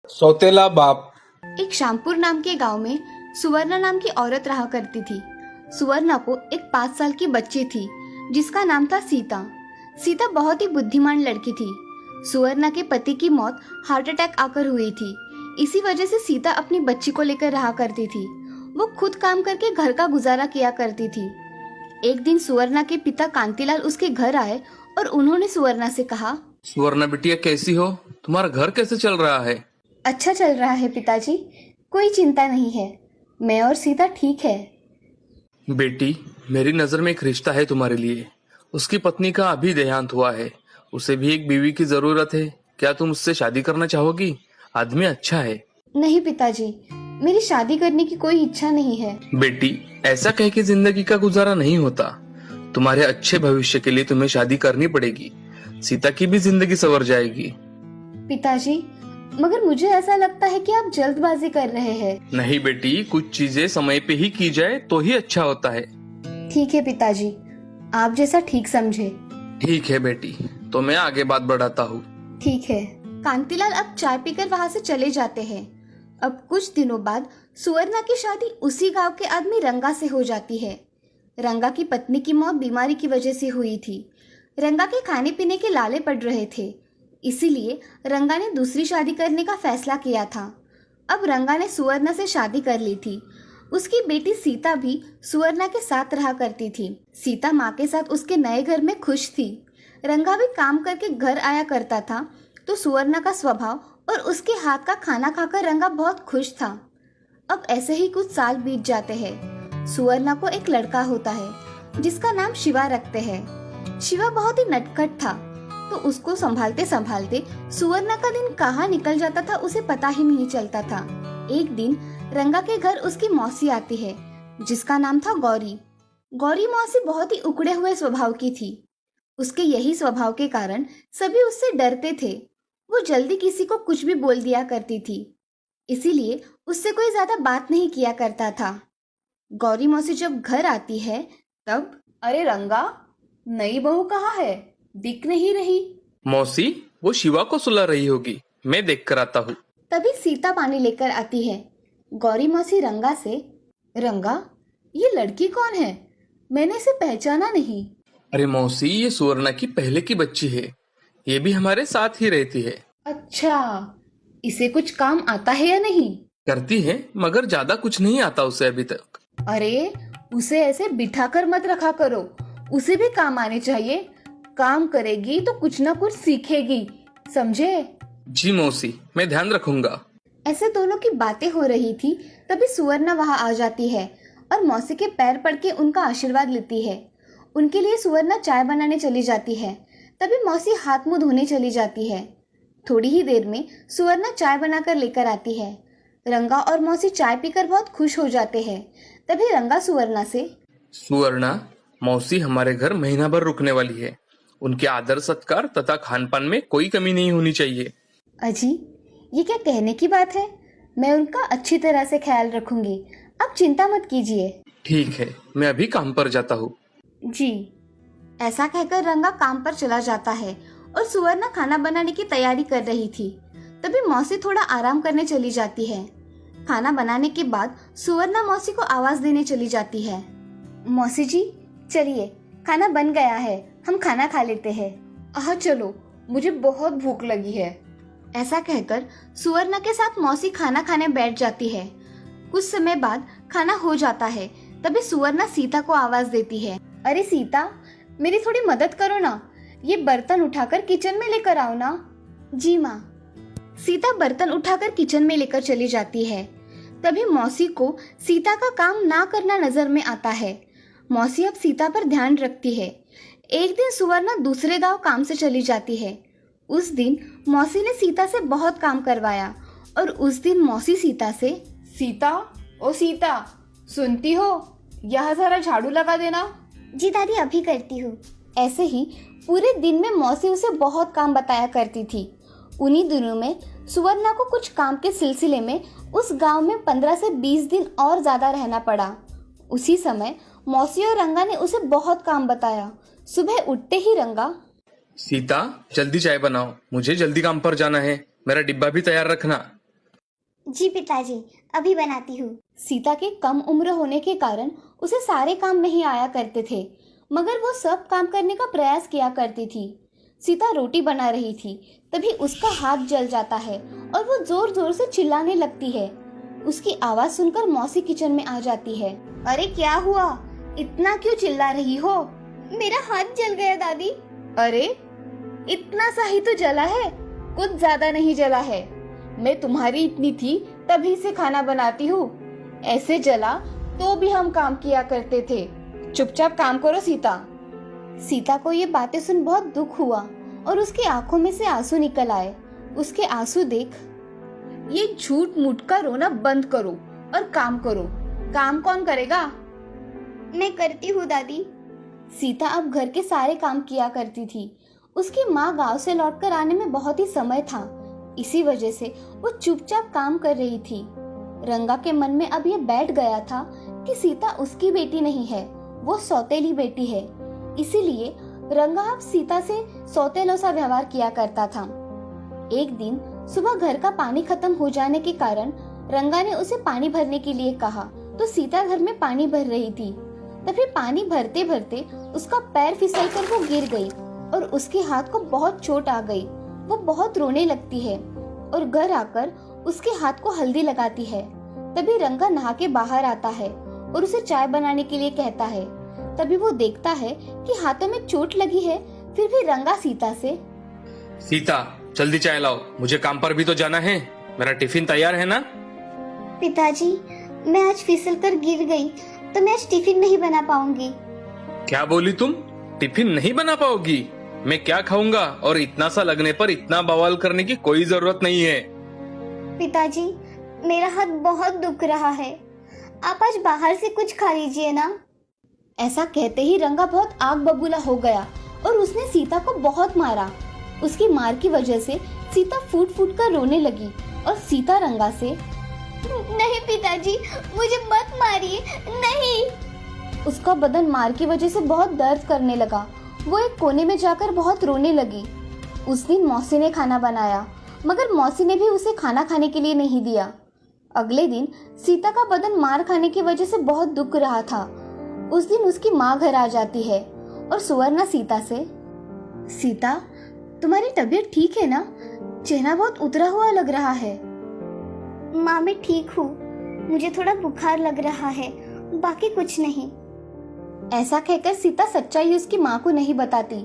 सौतेला बाप। एक शामपुर नाम के गांव में सुवर्णा नाम की औरत रहा करती थी। सुवर्णा को एक 5 साल की बच्ची थी जिसका नाम था सीता। सीता बहुत ही बुद्धिमान लड़की थी। सुवर्णा के पति की मौत हार्ट अटैक आकर हुई थी। इसी वजह से सीता अपनी बच्ची को लेकर रहा करती थी। वो खुद काम करके घर का गुजारा किया करती थी। एक दिन सुवर्णा के पिता कांतिलाल उसके घर आए और उन्होंने सुवर्णा से कहा, सुवर्णा बिटिया कैसी हो? तुम्हारा घर कैसे चल रहा है? अच्छा चल रहा है पिताजी, कोई चिंता नहीं है। मैं और सीता ठीक है। बेटी, मेरी नजर में एक रिश्ता है तुम्हारे लिए। उसकी पत्नी का अभी देहांत हुआ है। उसे भी एक बीवी की जरूरत है। क्या तुम उससे शादी करना चाहोगी? आदमी अच्छा है। नहीं पिताजी, मेरी शादी करने की कोई इच्छा नहीं है। बेटी, ऐसा कह के जिंदगी का गुजारा नहीं होता। तुम्हारे अच्छे भविष्य के लिए तुम्हें शादी करनी पड़ेगी। सीता की भी जिंदगी संवर जाएगी। पिताजी, मगर मुझे ऐसा लगता है कि आप जल्दबाजी कर रहे हैं। नहीं बेटी, कुछ चीजें समय पे ही की जाए तो ही अच्छा होता है। ठीक है पिताजी, आप जैसा ठीक समझे। ठीक है बेटी, तो मैं आगे बात बढ़ाता हूँ। ठीक है। कांतिलाल अब चाय पीकर वहाँ से चले जाते हैं। अब कुछ दिनों बाद सुवर्णा की शादी उसी गांव के आदमी रंगा से हो जाती है। रंगा की पत्नी की मौत बीमारी की वजह से हुई थी। रंगा के खाने पीने के लाले पड़ रहे थे, इसीलिए रंगा ने दूसरी शादी करने का फैसला किया था। अब रंगा ने सुवर्णा से शादी कर ली थी। उसकी बेटी सीता भी सुवर्णा के साथ रहा करती थी। सीता माँ के साथ उसके नए घर में खुश थी। रंगा भी काम करके घर आया करता था, तो सुवर्णा का स्वभाव और उसके हाथ का खाना खाकर रंगा बहुत खुश था। अब ऐसे ही कुछ साल बीत जाते हैं। सुवर्णा को एक लड़का होता है जिसका नाम शिवा रखते हैं। शिवा बहुत ही नटखट था, तो उसको संभालते संभालते सुवर्णा का दिन कहाँ निकल जाता था उसे पता ही नहीं चलता था। एक दिन रंगा के घर उसकी मौसी आती है जिसका नाम था गौरी। गौरी मौसी बहुत ही उकड़े हुए स्वभाव की थी। उसके यही स्वभाव के कारण सभी उससे डरते थे। वो जल्दी किसी को कुछ भी बोल दिया करती थी, इसीलिए उससे कोई ज्यादा बात नहीं किया करता था। गौरी मौसी जब घर आती है तब, अरे रंगा, नई बहू कहाँ है? दिख नहीं रही। मौसी, वो शिवा को सुला रही होगी, मैं देख कर आता हूँ। तभी सीता पानी लेकर आती है। गौरी मौसी रंगा से, रंगा, ये लड़की कौन है? मैंने इसे पहचाना नहीं। अरे मौसी, ये सुवर्णा की पहले की बच्ची है। ये भी हमारे साथ ही रहती है। अच्छा, इसे कुछ काम आता है या नहीं? करती है, मगर ज्यादा कुछ नहीं आता उसे अभी तक। अरे, उसे ऐसे बिठाकर मत रखा करो, उसे भी काम आने चाहिए। काम करेगी तो कुछ ना कुछ सीखेगी, समझे? जी मौसी, मैं ध्यान रखूंगा। ऐसे दोनों की बातें हो रही थी, तभी सुवर्णा वहां आ जाती है और मौसी के पैर पड़ के उनका आशीर्वाद लेती है। उनके लिए सुवर्णा चाय बनाने चली जाती है। तभी मौसी हाथ मुंह धोने चली जाती है। थोड़ी ही देर में सुवर्णा चाय बनाकर लेकर आती है। रंगा और मौसी चाय पीकर बहुत खुश हो जाते हैं। तभी रंगा सुवर्णा से, सुवर्णा, मौसी हमारे घर महीना भर रुकने वाली है। उनके आदर सत्कार तथा खान पान में कोई कमी नहीं होनी चाहिए। अजी, ये क्या कहने की बात है? मैं उनका अच्छी तरह से ख्याल रखूंगी, आप चिंता मत कीजिए। ठीक है, मैं अभी काम पर जाता हूँ। जी। ऐसा कहकर रंगा काम पर चला जाता है और सुवर्णा खाना बनाने की तैयारी कर रही थी। तभी मौसी थोड़ा आराम करने चली जाती है। खाना बनाने के बाद सुवर्णा मौसी को आवाज देने चली जाती है, मौसी जी, चलिए, खाना बन गया है, हम खाना खा लेते हैं। हाँ चलो, मुझे बहुत भूख लगी है। ऐसा कहकर सुवर्णा के साथ मौसी खाना खाने बैठ जाती है। कुछ समय बाद खाना हो जाता है। तभी सुवर्णा सीता को आवाज देती है, अरे सीता, मेरी थोड़ी मदद करो ना, ये बर्तन उठाकर किचन में लेकर आओ ना। जी माँ। सीता बर्तन उठाकर किचन में लेकर चली जाती है। तभी मौसी को सीता का काम ना करना नजर में आता है। मौसी अब सीता पर ध्यान रखती है। एक दिन सुवर्णा दूसरे गांव काम से चली जाती है। उस दिन मौसी ने सीता से बहुत काम करवाया और उस दिन मौसी सीता से, सीता, ओ सीता, सुनती हो? यहाँ जरा झाड़ू लगा देना। जी दादी, अभी करती हूँ। ऐसे ही पूरे दिन में मौसी उसे बहुत काम बताया करती थी। उन्हीं दिनों में सुवर्णा को कुछ काम के सिलसिले में उस गांव में 15 से 20 दिन और ज्यादा रहना पड़ा। उसी समय मौसी और रंगा ने उसे बहुत काम बताया। सुबह उठते ही रंगा, सीता, जल्दी चाय बनाओ, मुझे जल्दी काम पर जाना है। मेरा डिब्बा भी तैयार रखना। जी पिताजी, अभी बनाती हूँ। सीता के कम उम्र होने के कारण उसे सारे काम नहीं आया करते थे, मगर वो सब काम करने का प्रयास किया करती थी। सीता रोटी बना रही थी, तभी उसका हाथ जल जाता है और वो जोर जोर से चिल्लाने लगती है। उसकी आवाज सुनकर मौसी किचन में आ जाती है। अरे क्या हुआ, इतना क्यों चिल्ला रही हो? मेरा हाथ जल गया दादी। अरे इतना सा ही तो जला है, कुछ ज्यादा नहीं जला है। मैं तुम्हारी इतनी थी तभी से खाना बनाती हूँ, ऐसे जला तो भी हम काम किया करते थे। चुपचाप काम करो सीता। सीता को ये बातें सुन बहुत दुख हुआ और उसकी आंखों में से आंसू निकल आए। उसके आंसू देख, ये झूठ मूठ का रोना बंद करो और काम करो। काम कौन करेगा? मैं करती हूँ दादी। सीता अब घर के सारे काम किया करती थी। उसकी माँ गांव से लौटकर आने में बहुत ही समय था, इसी वजह से वो चुपचाप काम कर रही थी। रंगा के मन में अब ये बैठ गया था कि सीता उसकी बेटी नहीं है, वो सौतेली बेटी है। इसीलिए रंगा अब सीता से सौतेलों सा व्यवहार किया करता था। एक दिन सुबह घर का पानी खत्म हो जाने के कारण रंगा ने उसे पानी भरने के लिए कहा, तो सीता घर में पानी भर रही थी। तभी पानी भरते भरते उसका पैर फिसलकर वो गिर गई और उसके हाथ को बहुत चोट आ गई। वो बहुत रोने लगती है और घर आकर उसके हाथ को हल्दी लगाती है। तभी रंगा नहा के बाहर आता है और उसे चाय बनाने के लिए कहता है। तभी वो देखता है कि हाथों में चोट लगी है, फिर भी रंगा सीता से, सीता जल्दी चाय लाओ, मुझे काम पर भी तो जाना है। मेरा टिफिन तैयार है ना? पिताजी, मैं आज फिसल कर गिर गई तो मैं आज टिफिन नहीं बना पाऊंगी। क्या बोली तुम? टिफिन नहीं बना पाओगी? मैं क्या खाऊंगा? और इतना सा लगने पर इतना बवाल करने की कोई जरूरत नहीं है। पिताजी, मेरा हाथ बहुत दुख रहा है, आप आज बाहर से कुछ खा लीजिए ना। ऐसा कहते ही रंगा बहुत आग बबूला हो गया और उसने सीता को बहुत मारा। उसकी मार की वजह से सीता फूट फूट कर रोने लगी और सीता रंगा से, नहीं पिताजी, मुझे मत मारिए, नहीं। उसका बदन मार की वजह से बहुत दर्द करने लगा। वो एक कोने में जाकर बहुत रोने लगी। उस दिन मौसी ने खाना बनाया, मगर मौसी ने भी उसे खाना खाने के लिए नहीं दिया। अगले दिन सीता का बदन मार खाने की वजह से बहुत दुख रहा था। उस दिन उसकी माँ घर आ जाती है और सुवर्णा सीता से, सीता तुम्हारी तबीयत ठीक है ना? चेहरा बहुत उतरा हुआ लग रहा है। माँ, मैं ठीक हूँ, मुझे थोड़ा बुखार लग रहा है, बाकी कुछ नहीं। ऐसा कहकर सीता सच्चाई उसकी माँ को नहीं बताती।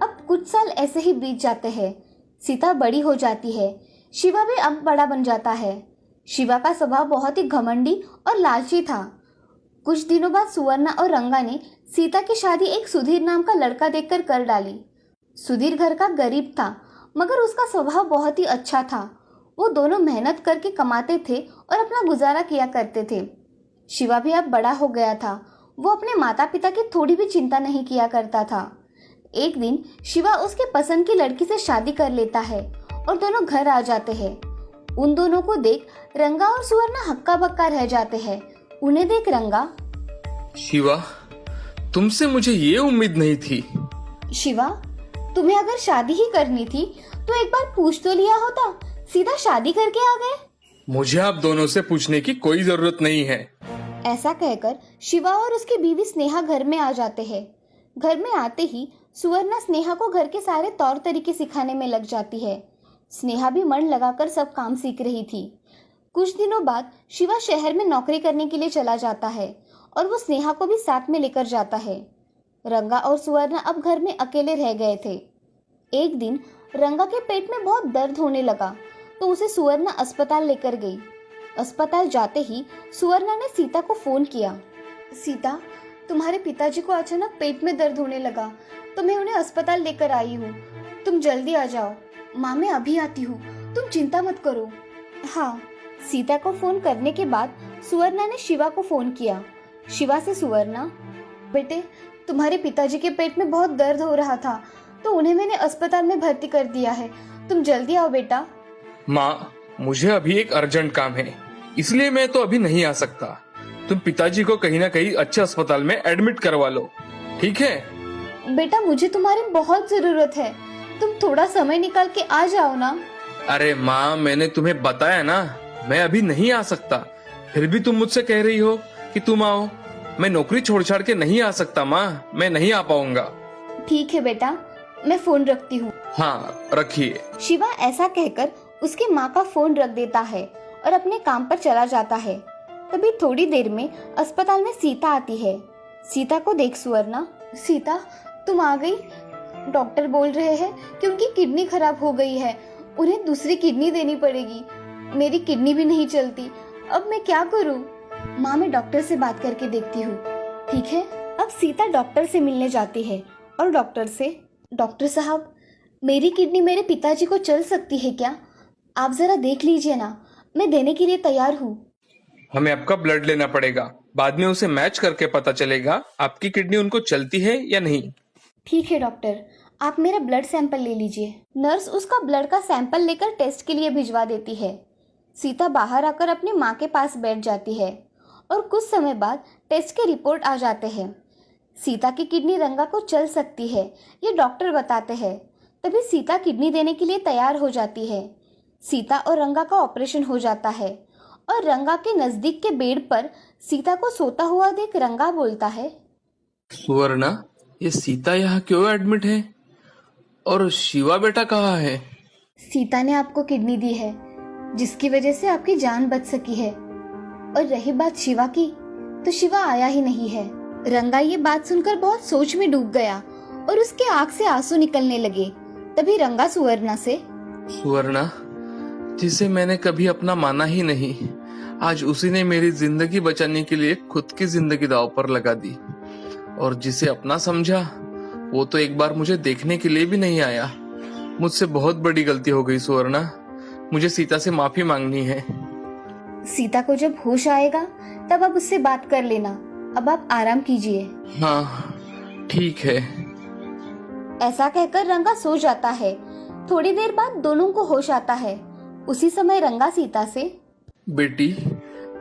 अब कुछ साल ऐसे ही बीत जाते हैं। सीता बड़ी हो जाती है। शिवा भी अब बड़ा बन जाता है। शिवा का स्वभाव बहुत ही घमंडी और लालची था। कुछ दिनों बाद सुवर्णा और रंगा ने सीता की शादी एक सुधीर नाम का लड़का देखकर कर डाली। सुधीर घर का गरीब था, मगर उसका स्वभाव बहुत ही अच्छा था। वो दोनों मेहनत करके कमाते थे और अपना गुजारा किया करते थे। शिवा भी अब बड़ा हो गया था। वो अपने माता पिता की थोड़ी भी चिंता नहीं किया करता था। एक दिन शिवा उसके पसंद की लड़की से शादी कर लेता है और दोनों घर आ जाते हैं। उन दोनों को देख रंगा और सुवर्णा हक्का बक्का रह जाते हैं। उन्हें देख रंगा, शिवा, तुमसे मुझे ये उम्मीद नहीं थी। शिवा, तुम्हें अगर शादी ही करनी थी तो एक बार पूछ तो लिया होता, सीधा शादी करके आ गए। मुझे आप दोनों से पूछने की कोई जरूरत नहीं है। ऐसा कहकर शिवा और उसकी बीवी स्नेहा घर में आ जाते हैं। घर में आते ही सुवर्णा स्नेहा को घर के सारे तौर तरीके सिखाने में लग जाती है। स्नेहा भी मन लगाकर सब काम सीख रही थी। कुछ दिनों बाद शिवा शहर में नौकरी करने के लिए चला जाता है और वो स्नेहा को भी साथ में लेकर जाता है। रंगा और सुवर्णा अब घर में अकेले रह गए थे। एक दिन रंगा के पेट में बहुत दर्द होने लगा, तो उसे सुवर्णा अस्पताल लेकर गई। अस्पताल जाते ही सुवर्णा ने सीता को फोन किया। सीता, तुम्हारे पिताजी को अचानक पेट में दर्द होने लगा, तो मैं उन्हें अस्पताल लेकर आई हूँ। तुम जल्दी आ जाओ। माँ, मैं अभी आती हूँ, तुम चिंता मत करो। हाँ। सीता को फोन करने के बाद सुवर्णा ने शिवा को फोन किया। शिवा से सुवर्णा, बेटे, तुम्हारे पिताजी के पेट में बहुत दर्द हो रहा था, तो उन्हें मैंने अस्पताल में भर्ती कर दिया है। तुम जल्दी आओ बेटा। माँ, मुझे अभी एक अर्जेंट काम है, इसलिए मैं तो अभी नहीं आ सकता। तुम पिताजी को कहीं ना कहीं अच्छे अस्पताल में एडमिट करवा लो, ठीक है? बेटा, मुझे तुम्हारी बहुत जरूरत है, तुम थोड़ा समय निकाल के आ जाओ ना। अरे माँ, मैंने तुम्हें बताया ना, मैं अभी नहीं आ सकता, फिर भी तुम मुझसे कह रही हो कि तुम आओ। मैं नौकरी छोड़ छाड़ के नहीं आ सकता माँ, मैं नहीं आ पाऊंगा। ठीक है बेटा, मैं फोन रखती हूँ। हाँ रखिए। शिवा ऐसा कहकर उसकी माँ का फोन रख देता है और अपने काम पर चला जाता है। तभी थोड़ी देर में अस्पताल में सीता आती है। सीता को देख सुवर्णा, सीता तुम आ गई। डॉक्टर बोल रहे हैं कि उनकी किडनी खराब हो गई है, उन्हें दूसरी किडनी देनी पड़ेगी। मेरी किडनी भी नहीं चलती, अब मैं क्या करूं? माँ, मैं डॉक्टर से बात करके देखती हूँ। ठीक है। अब सीता डॉक्टर से मिलने जाती है और डॉक्टर से, डॉक्टर साहब मेरी किडनी मेरे पिताजी को चल सकती है क्या? आप जरा देख लीजिए ना, मैं देने के लिए तैयार हूँ। हमें आपका ब्लड लेना पड़ेगा, बाद में उसे मैच करके पता चलेगा आपकी किडनी उनको चलती है या नहीं। ठीक है डॉक्टर, आप मेरा ब्लड सैंपल ले लीजिए। नर्स उसका ब्लड का सैंपल लेकर टेस्ट के लिए भिजवा देती है। सीता बाहर आकर अपनी माँ के पास बैठ जाती है और कुछ समय बाद टेस्ट के रिपोर्ट आ जाते हैं। सीता की किडनी रंगा को चल सकती है, ये डॉक्टर बताते हैं। तभी सीता किडनी देने के लिए तैयार हो जाती है। सीता और रंगा का ऑपरेशन हो जाता है और रंगा के नजदीक के बेड पर सीता को सोता हुआ देख रंगा बोलता है, सुवर्णा, ये सीता यहाँ क्यों एडमिट है? और शिवा बेटा कहाँ है? सीता ने आपको किडनी दी है, जिसकी वजह से आपकी जान बच सकी है। और रही बात शिवा की, तो शिवा आया ही नहीं है। रंगा ये बात सुनकर बहुत सोच में डूब गया और उसके आंख से आंसू निकलने लगे। तभी रंगा सुवर्णा से, सुवर्णा, जिसे मैंने कभी अपना माना ही नहीं, आज उसी ने मेरी जिंदगी बचाने के लिए खुद की जिंदगी दांव पर लगा दी। और जिसे अपना समझा, वो तो एक बार मुझे देखने के लिए भी नहीं आया। मुझसे बहुत बड़ी गलती हो गई सुवर्णा, मुझे सीता से माफी मांगनी है। सीता को जब होश आएगा तब आप उससे बात कर लेना। अब आप आराम कीजिए। हाँ ठीक है। ऐसा कहकर रंगा सो जाता है। थोड़ी देर बाद दोनों को होश आता है। उसी समय रंगा सीता से, बेटी,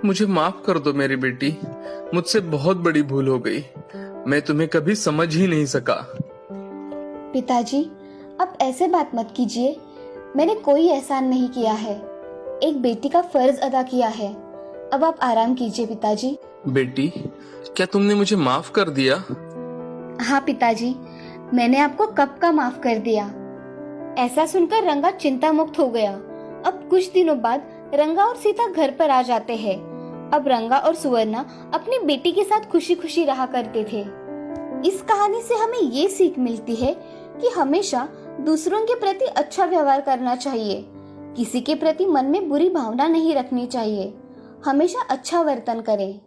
मुझे माफ कर दो मेरी बेटी, मुझसे बहुत बड़ी भूल हो गई, मैं तुम्हें कभी समझ ही नहीं सका। पिताजी आप ऐसे बात मत कीजिए, मैंने कोई एहसान नहीं किया है, एक बेटी का फर्ज अदा किया है। अब आप आराम कीजिए पिताजी। बेटी, क्या तुमने मुझे माफ कर दिया? हाँ पिताजी, मैंने आपको कब का माफ कर दिया। ऐसा सुनकर रंगा चिंता मुक्त हो गया। अब कुछ दिनों बाद रंगा और सीता घर पर आ जाते हैं। अब रंगा और सुवर्णा अपनी बेटी के साथ खुशी खुशी रहा करते थे। इस कहानी से हमें ये सीख मिलती है कि हमेशा दूसरों के प्रति अच्छा व्यवहार करना चाहिए। किसी के प्रति मन में बुरी भावना नहीं रखनी चाहिए। हमेशा अच्छा वर्तन करें।